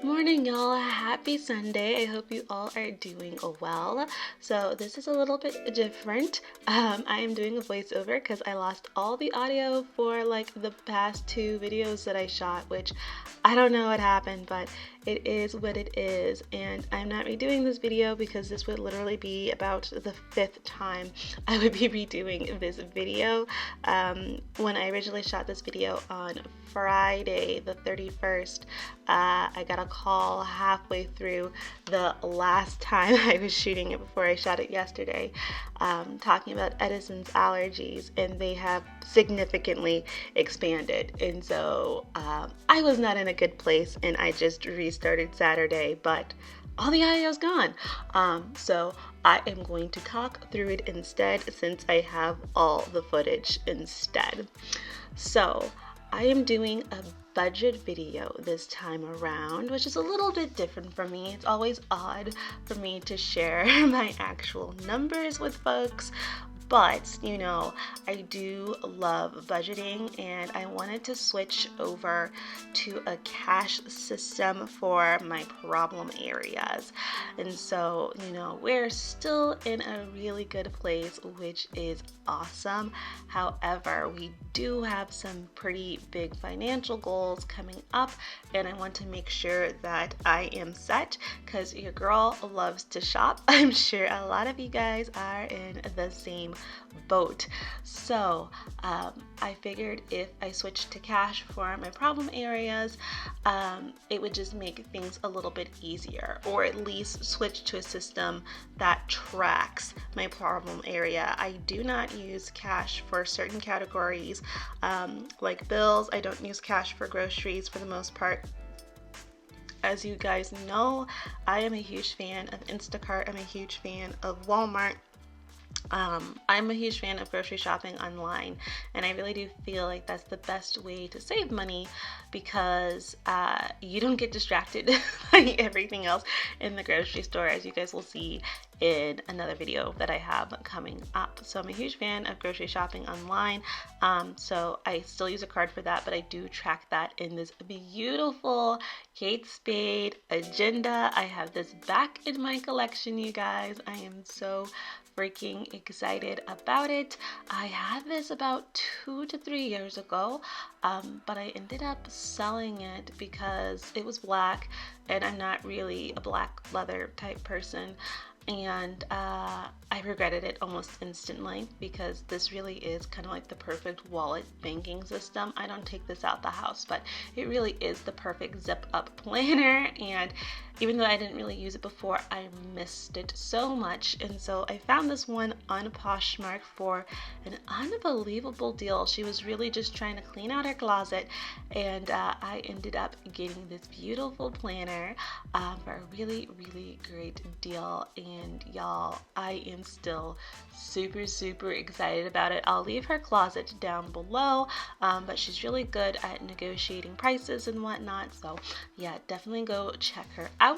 Morning, y'all. Happy Sunday. I hope you all are doing well. So this is a little bit different. I am doing a voiceover because I lost all the audio for like the past two videos that I shot, which I don't know what happened, but it is what it is. And I'm not redoing this video because this would literally be about the fifth time I would be redoing this video. When I originally shot this video on Friday the 31st, I got a call halfway through the last time I was shooting it before I shot it yesterday, talking about Edison's allergies, and they have significantly expanded. And so I was not in a good place, and I just restarted Saturday, but all the audio's gone. So I am going to talk through it instead since I have all the footage instead. So I am doing a budget video this time around, which is a little bit different for me. It's always odd for me to share my actual numbers with folks, but you know, I do love budgeting, and I wanted to switch over to a cash system for my problem areas. And so, you know, we're still in a really good place, which is awesome. However, we do have some pretty big financial goals coming up, and I want to make sure that I am set because your girl loves to shop. I'm sure a lot of you guys are in the same boat. So I figured if I switched to cash for my problem areas, it would just make things a little bit easier, or at least switch to a system that tracks my problem area. I do not use cash for certain categories, like bills. I don't use cash for groceries for the most part. As you guys know, I am a huge fan of Instacart. I'm a huge fan of Walmart. I'm a huge fan of grocery shopping online, and I really do feel like that's the best way to save money because you don't get distracted by everything else in the grocery store, as you guys will see in another video that I have coming up. So I'm a huge fan of grocery shopping online. So I still use a card for that, but I do track that in this beautiful Kate Spade agenda. I have this back in my collection, you guys. I am so freaking excited about it. I had this about 2 to 3 years ago, but I ended up selling it because it was black, and I'm not really a black leather type person. And I regretted it almost instantly because this really is kind of like the perfect wallet banking system. I don't take this out the house, but it really is the perfect zip up planner. And even though I didn't really use it before, I missed it so much. And so I found this one on Poshmark for an unbelievable deal. She was really just trying to clean out her closet, and I ended up getting this beautiful planner for a really, really great deal. And y'all, I am still super excited about it. I'll leave her closet down below, but she's really good at negotiating prices and whatnot. So yeah, definitely go check her out.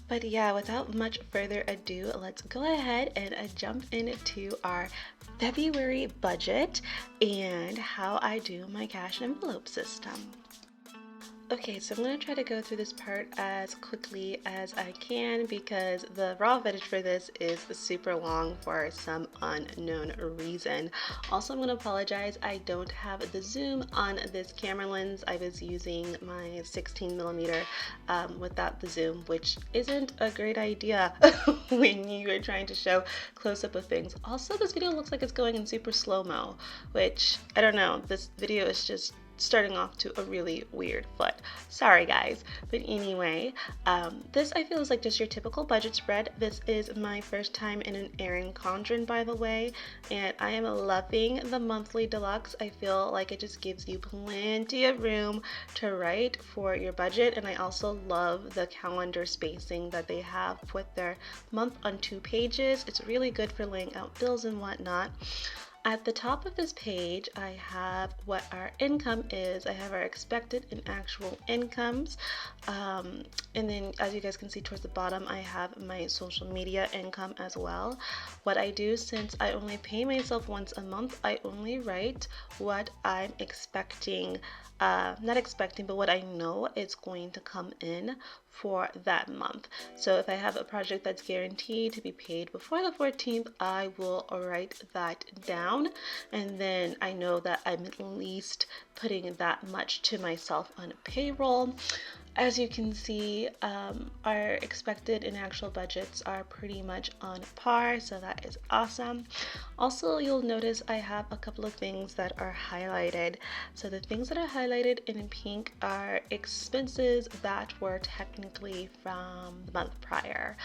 But yeah, without much further ado, let's go ahead and jump into our February budget and how I do my cash envelope system. Okay, so I'm going to try to go through this part as quickly as I can because the raw footage for this is super long for some unknown reason. Also, I'm going to apologize, I don't have the zoom on this camera lens. I was using my 16mm without the zoom, which isn't a great idea when you are trying to show close-up of things. Also, this video looks like it's going in super slow-mo, which, I don't know, this video is just starting off to a really weird foot. Sorry guys. But anyway, this I feel is like just your typical budget spread. This is my first time in an Erin Condren, by the way, and I am loving the monthly deluxe. I feel like it just gives you plenty of room to write for your budget, and I also love the calendar spacing that they have with their month on 2 pages. It's really good for laying out bills and whatnot. At the top of this page, I have what our income is. I have our expected and actual incomes. And then as you guys can see towards the bottom, I have my social media income as well. What I do, since I only pay myself once a month, I only write what I'm expecting, not expecting, but what I know it's going to come in for that month. So if I have a project that's guaranteed to be paid before the 14th, I will write that down, and then I know that I'm at least putting that much to myself on payroll. As you can see, our expected and actual budgets are pretty much on par, so that is awesome. Also, you'll notice I have a couple of things that are highlighted. So the things that are highlighted in pink are expenses that were technically from the month prior.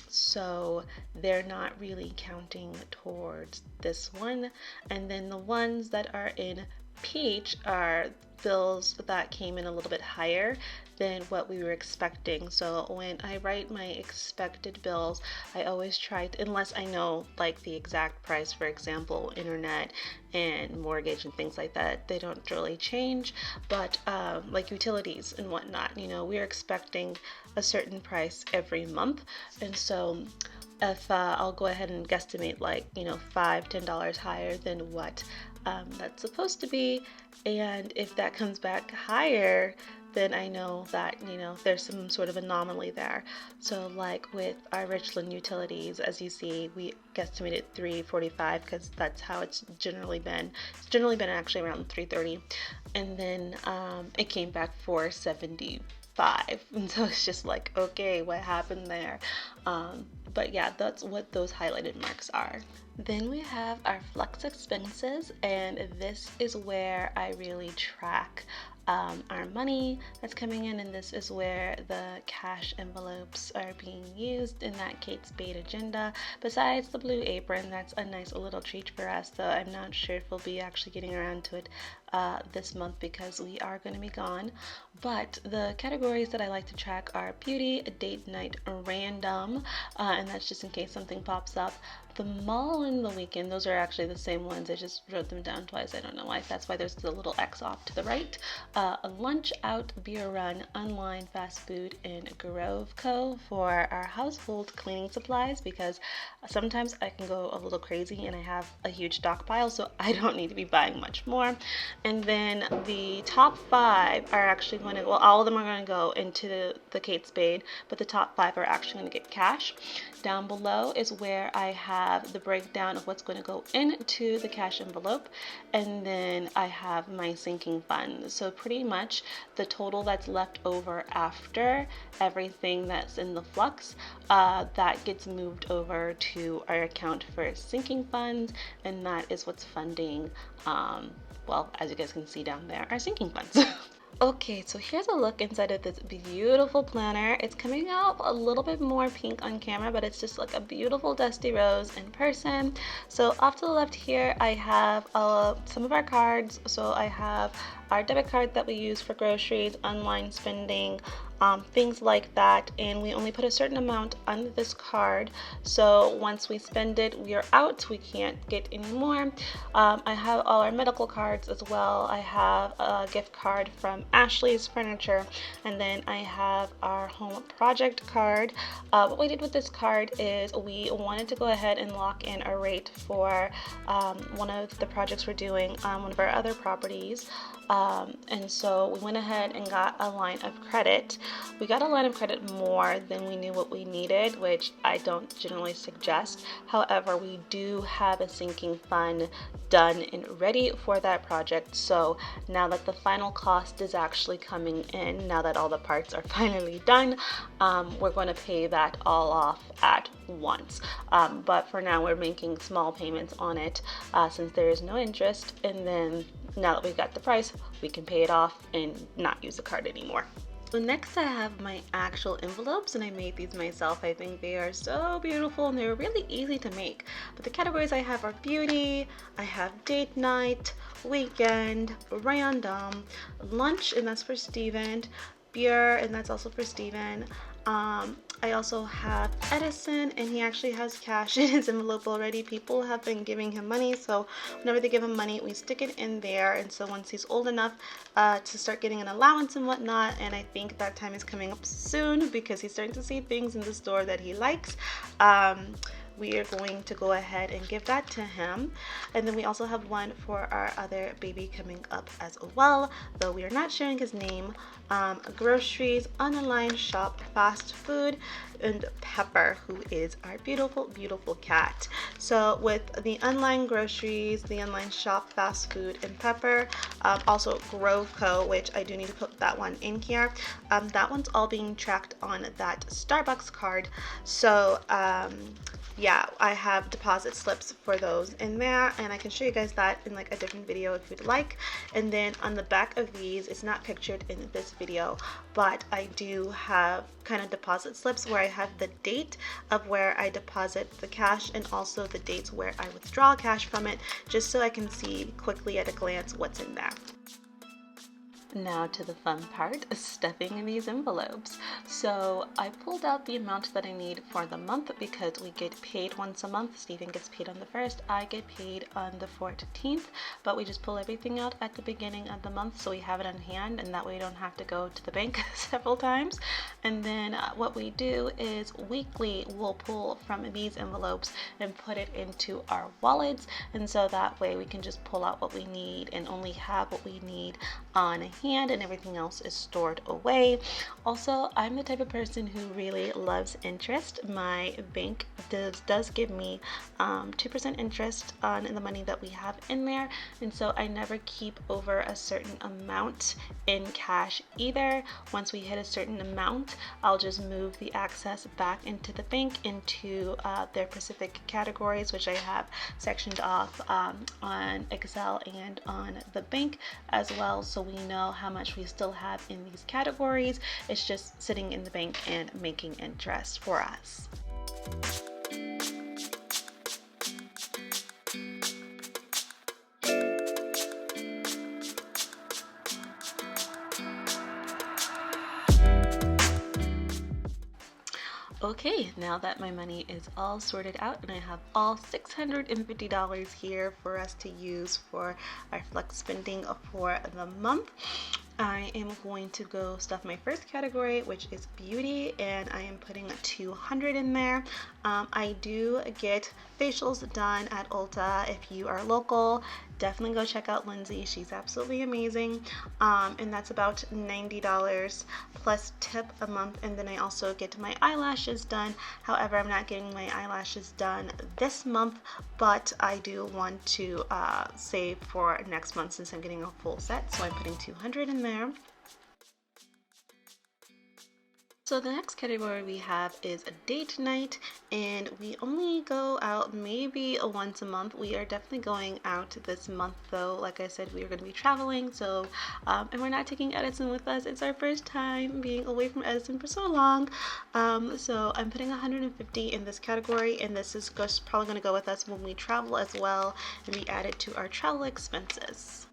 So they're not really counting towards this one. And then the ones that are in peach are bills that came in a little bit higher than what we were expecting. So when I write my expected bills, I always try to, unless I know like the exact price, for example, internet and mortgage and things like that, they don't really change. But like utilities and whatnot, we're expecting a certain price every month. And so if I'll go ahead and guesstimate like, $5-10 higher than what that's supposed to be, and if that comes back higher, then I know that there's some sort of anomaly there. So like with our Richland utilities, as you see, we guesstimated $345 because that's how it's generally been. It's generally been actually around $330, and then it came back $475. And so it's just like, okay, what happened there? But yeah, that's what those highlighted marks are. Then we have our flex expenses, and this is where I really track our money that's coming in, and this is where the cash envelopes are being used in that Kate Spade agenda. Besides the blue apron, that's a nice little treat for us, though I'm not sure if we'll be actually getting around to it this month because we are going to be gone. But the categories that I like to track are beauty, date night, random, and that's just in case something pops up. The mall and the weekend, those are actually the same ones. I just wrote them down twice. I don't know why. That's why there's the little X off to the right. A lunch out, beer run, online fast food, and Grove Co. for our household cleaning supplies, because sometimes I can go a little crazy and I have a huge stockpile, so I don't need to be buying much more. And then the top 5 are actually going to, well, all of them are going to go into the Kate Spade, but the top 5 are actually going to get cash. Down below is where I have the breakdown of what's going to go into the cash envelope, and then I have my sinking fund. So pretty much the total that's left over after everything that's in the flux, that gets moved over to our account for sinking funds, and that is what's funding, well, as you guys can see down there, our sinking funds. Okay, so here's a look inside of this beautiful planner. It's coming out a little bit more pink on camera, but it's just like a beautiful dusty rose in person. So off to the left here, I have some of our cards. So I have our debit card that we use for groceries, online spending, things like that, and we only put a certain amount on this card, so once we spend it, we are out. We can't get any more. I have all our medical cards as well. I have a gift card from Ashley's Furniture, and then I have our home project card. What we did with this card is we wanted to go ahead and lock in a rate for one of the projects we're doing on one of our other properties. And so we went ahead and got a line of credit. We got a line of credit more than we knew what we needed, which I don't generally suggest. However, we do have a sinking fund done and ready for that project. So now that the final cost is actually coming in, now that all the parts are finally done, we're going to pay that all off at once. But for now, we're making small payments on it since there is no interest, and then now that we've got the price, we can pay it off and not use the card anymore. So next I have my actual envelopes, and I made these myself. I think they are so beautiful and they're really easy to make. But the categories I have are beauty, I have date night, weekend, random, lunch, and that's for Steven, beer, and that's also for Steven. I also have Edison, and he actually has cash in his envelope already. People have been giving him money, so whenever they give him money, we stick it in there. And so once he's old enough to start getting an allowance and whatnot, and I think that time is coming up soon because he's starting to see things in the store that he likes, we are going to go ahead and give that to him. And then we also have one for our other baby coming up as well, though we are not sharing his name. Groceries, online shop, fast food, and Pepper, who is our beautiful, beautiful cat. So with the online groceries, the online shop, fast food, and Pepper, also Groco, which I do need to put that one in here. That one's all being tracked on that Starbucks card. So yeah, I have deposit slips for those in there, and I can show you guys that in like a different video if you'd like. And then on the back of these, it's not pictured in this video, but I do have kind of deposit slips where I have the date of where I deposit the cash and also the dates where I withdraw cash from it, just so I can see quickly at a glance what's in there. Now to the fun part, stuffing in these envelopes. So I pulled out the amount that I need for the month because we get paid once a month. Steven gets paid on the 1st, I get paid on the 14th, but we just pull everything out at the beginning of the month so we have it on hand, and that way we don't have to go to the bank several times. And then what we do is weekly we'll pull from these envelopes and put it into our wallets, and so that way we can just pull out what we need and only have what we need on hand, and everything else is stored away. Also, I'm the type of person who really loves interest. My bank does give me 2% interest on the money that we have in there, and so I never keep over a certain amount in cash either. Once we hit a certain amount, I'll just move the access back into the bank into their specific categories, which I have sectioned off on Excel and on the bank as well, so we know how much we still have in these categories. It's just sitting in the bank and making interest for us. Okay, now that my money is all sorted out and I have all $650 here for us to use for our flex spending for the month, I am going to go stuff my first category, which is beauty, and I am putting 200 in there. I do get facials done at Ulta. If you are local, definitely go check out Lindsay. She's absolutely amazing. And that's about $90 plus tip a month. And then I also get my eyelashes done. However, I'm not getting my eyelashes done this month, but I do want to save for next month since I'm getting a full set. So I'm putting 200 in there. So the next category we have is a date night, and we only go out maybe once a month. We are definitely going out this month though. Like I said, we are going to be traveling, so and we're not taking Edison with us. It's our first time being away from Edison for so long. So I'm putting 150 in this category, and this is just probably going to go with us when we travel as well, and we add it to our travel expenses.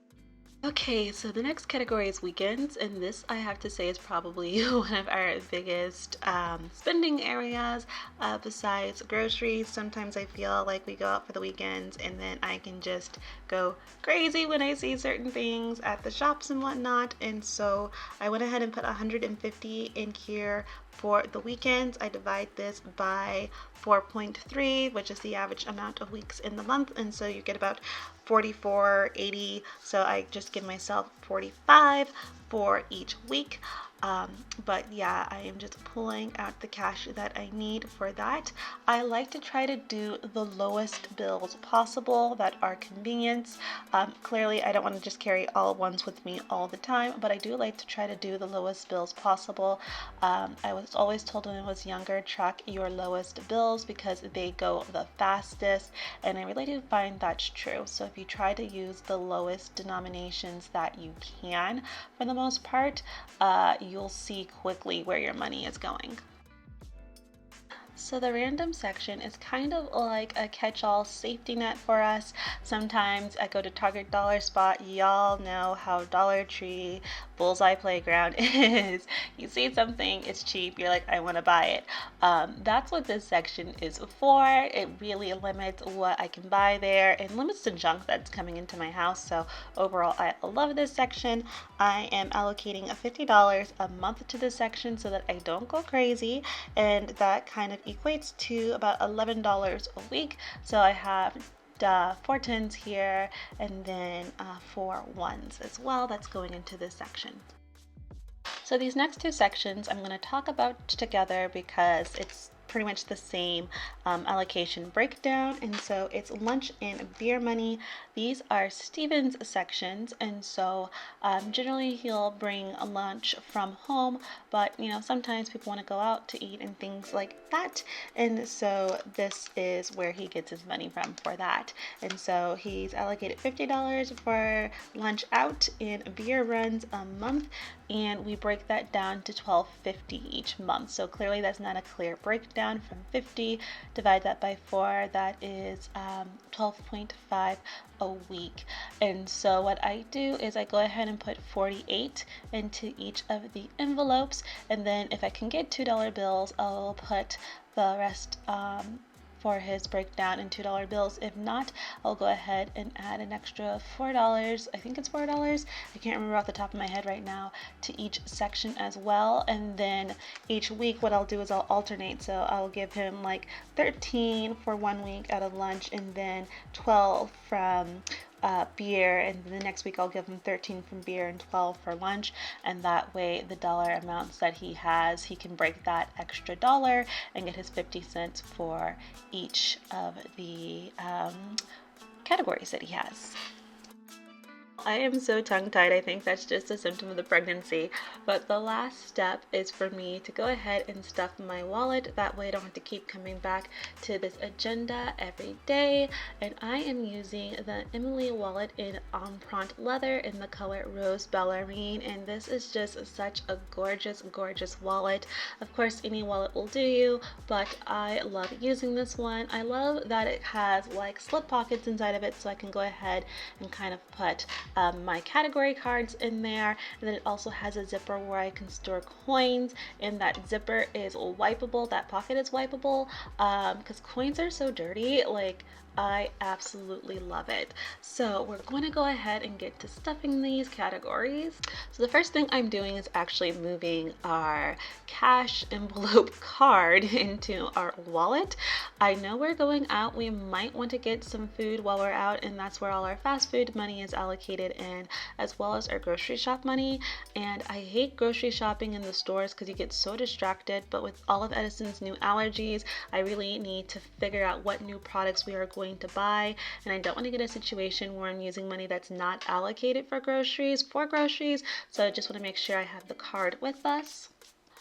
Okay, so the next category is weekends, and this I have to say is probably one of our biggest spending areas besides groceries. Sometimes I feel like we go out for the weekends and then I can just go crazy when I see certain things at the shops and whatnot, and so I went ahead and put 150 in here for the weekends. I divide this by 4.3, which is the average amount of weeks in the month, and so you get about 44.80, so I just give myself 45 for each week. But yeah, I am just pulling out the cash that I need for that. I like to try to do the lowest bills possible that are convenience. Clearly, I don't want to just carry all ones with me all the time, but I do like to try to do the lowest bills possible. I was always told when I was younger, track your lowest bills because they go the fastest, and I really do find that's true. So if you try to use the lowest denominations that you can, for the most part, you'll see quickly where your money is going. So the random section is kind of like a catch-all safety net for us. Sometimes I go to Target, Dollar Spot. Y'all know how Dollar Tree bullseye playground is you see something, it's cheap, you're like, I want to buy it. That's what this section is for. It really limits what I can buy there and limits the junk that's coming into my house. So overall, I love this section. I am allocating $50 a month to this section so that I don't go crazy, and that kind of equates to about $11 a week. So I have 4 tens here, and then 4 1s as well that's going into this section. So these next two sections I'm going to talk about together because it's pretty much the same allocation breakdown. And so it's lunch and beer money. These are Steven's sections, and so generally he'll bring a lunch from home, but sometimes people want to go out to eat and things like that, and so this is where he gets his money from for that. And so he's allocated $50 for lunch out and beer runs a month, and we break that down to $12.50 each month. So clearly that's not a clear breakdown. From 50, divide that by 4, that is 12.5 a week. And so what I do is I go ahead and put 48 into each of the envelopes, and then if I can get $2 bills, I'll put the rest for his breakdown in $2 bills. If not, I'll go ahead and add an extra $4, I think it's $4, I can't remember off the top of my head right now, to each section as well. And then each week what I'll do is I'll alternate, so I'll give him like 13 for 1 week out of lunch, and then 12 from beer, and the next week I'll give him 13 from beer and 12 for lunch, and that way the dollar amounts that he has, he can break that extra dollar and get his 50 cents for each of the categories that he has. I am so tongue-tied. I think that's just a symptom of the pregnancy. But the last step is for me to go ahead and stuff my wallet. That way I don't have to keep coming back to this agenda every day. And I am using the Emily wallet in Empreinte leather in the color Rose Ballerine. And this is just such a gorgeous, gorgeous wallet. Of course, any wallet will do you, but I love using this one. I love that it has like slip pockets inside of it, so I can go ahead and kind of put my category cards in there, and then it also has a zipper where I can store coins, and that zipper is wipeable, that pocket is wipeable, because coins are so dirty. Like, I absolutely love it. So we're going to go ahead and get to stuffing these categories. So the first thing I'm doing is actually moving our cash envelope card into our wallet. I know we're going out. We might want to get some food while we're out, and that's where all our fast food money is allocated in, as well as our grocery shop money. And I hate grocery shopping in the stores because you get so distracted, but with all of Edison's new allergies, I really need to figure out what new products we are going to buy, and I don't want to get a situation where I'm using money that's not allocated for groceries, so I just want to make sure I have the card with us.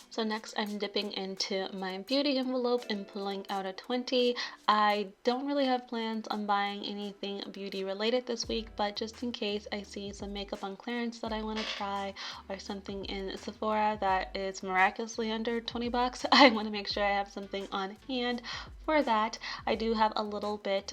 So next I'm dipping into my beauty envelope and pulling out a 20. I don't really have plans on buying anything beauty related this week, but just in case I see some makeup on clearance that I want to try, or something in Sephora that is miraculously under 20 bucks, I want to make sure I have something on hand for that. I do have a little bit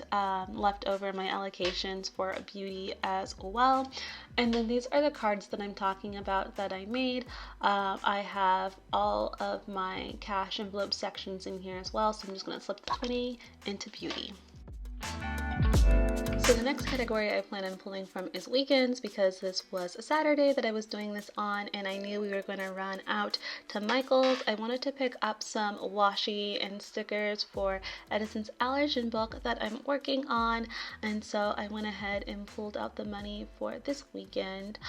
left over in my allocations for beauty as well. And then these are the cards that I'm talking about that I made. I have all of my cash envelope sections in here as well, so I'm just going to slip the 20 into beauty. So the next category I plan on pulling from is weekends, because this was a Saturday that I was doing this on, and I knew we were going to run out to Michael's. I wanted to pick up some washi and stickers for Edison's allergen book that I'm working on, and so I went ahead and pulled out the money for this weekend,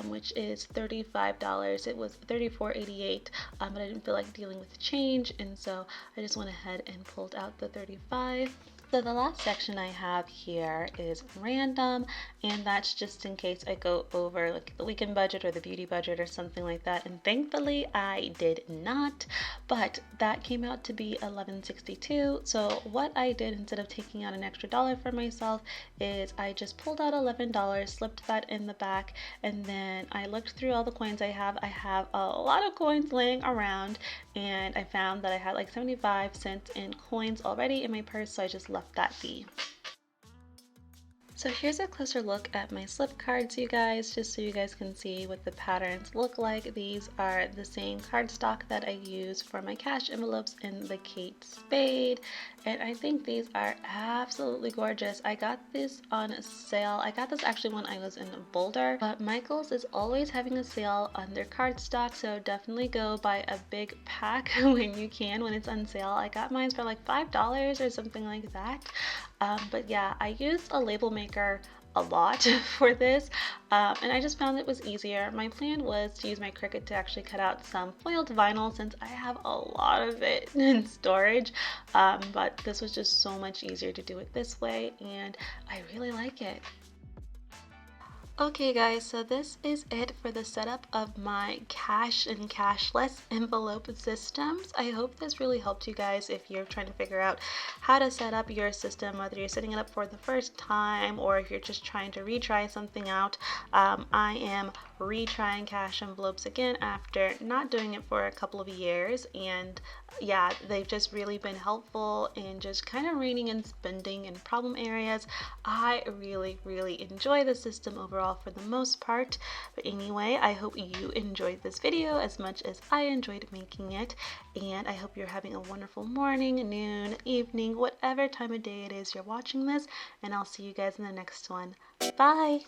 which is $35. It was $34.88, but I didn't feel like dealing with change, and so I just went ahead and pulled out the $35. So the last section I have here is random, and that's just in case I go over like the weekend budget or the beauty budget or something like that, and thankfully I did not, but that came out to be $11.62. So what I did, instead of taking out an extra dollar for myself, is I just pulled out $11, slipped that in the back, and then I looked through all the coins I have. I have a lot of coins laying around, and I found that I had like 75 cents in coins already in my purse, so I just left that be. So here's a closer look at my slip cards, you guys, just so you guys can see what the patterns look like. These are the same cardstock that I use for my cash envelopes in the Kate Spade, and I think these are absolutely gorgeous. I got this on sale. I got this actually when I was in Boulder, but Michael's is always having a sale on their cardstock, so definitely go buy a big pack when you can, when it's on sale. I got mine for like $5 or something like that. But yeah, I used a label maker a lot for this, and I just found it was easier. My plan was to use my Cricut to actually cut out some foiled vinyl since I have a lot of it in storage, but this was just so much easier to do it this way, and I really like it. Okay guys, so this is it for the setup of my cash and cashless envelope systems. I hope this really helped you guys if you're trying to figure out how to set up your system, whether you're setting it up for the first time or if you're just trying to retry something out. I am retrying cash envelopes again after not doing it for a couple of years, and yeah, they've just really been helpful in just kind of reining in spending in problem areas. I really enjoy the system overall for the most part. But anyway, I hope you enjoyed this video as much as I enjoyed making it, and I hope you're having a wonderful morning, noon, evening, whatever time of day it is you're watching this, and I'll see you guys in the next one. Bye!